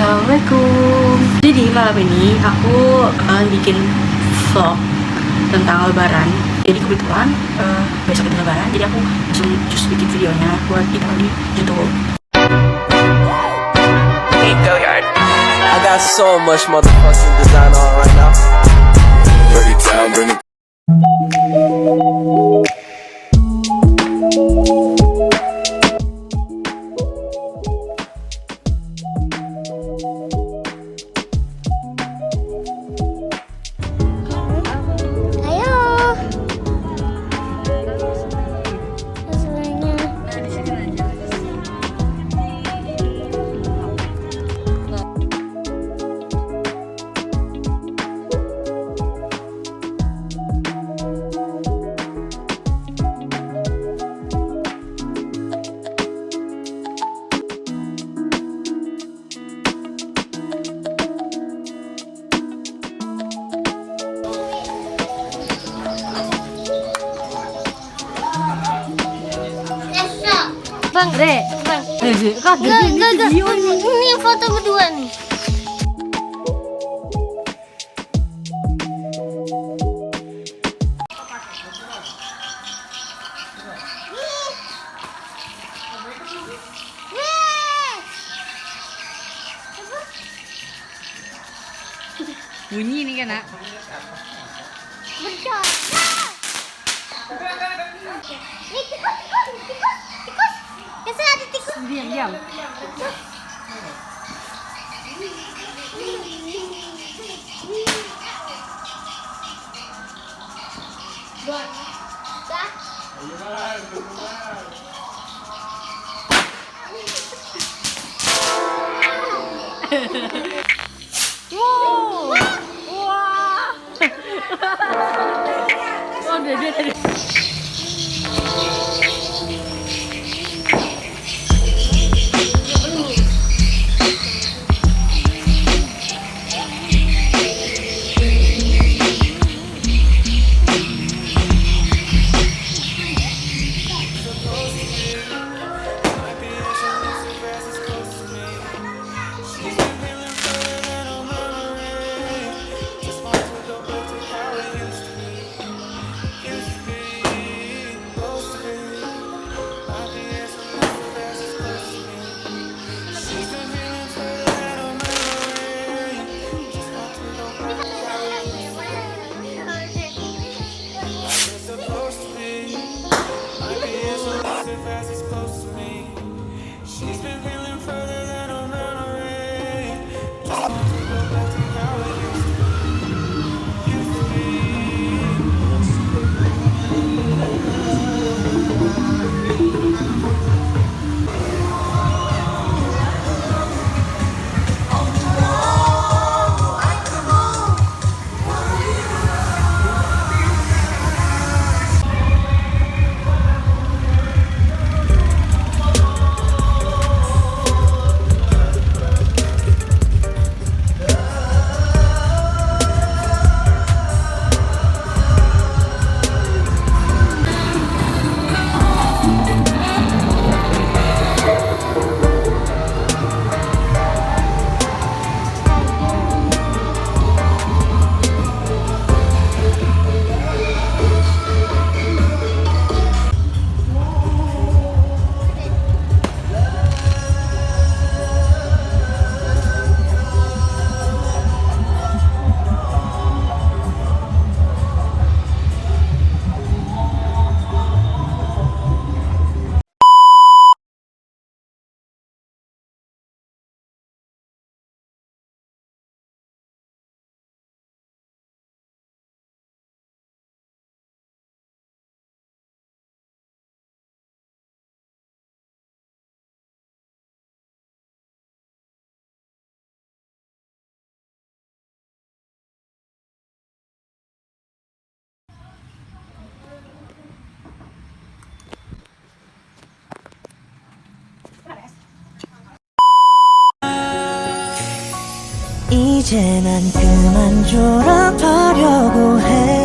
Assalamualaikum. Jadi malam ini aku akan bikin vlog tentang lebaran. Jadi kebetulan besok itu lebaran, jadi aku langsung just bikin videonya buat ditaruh di YouTube. I got so much motherfucking design on right now. Break it down, bring it. Bang, Bang. Enggak. Ini foto berdua nih. Bunyi nih kan, Nak? Tikus. Biasa ada tikus. Diam. Wow. Wah. Oh, dia. 이제 난 그만 졸업하려고 해.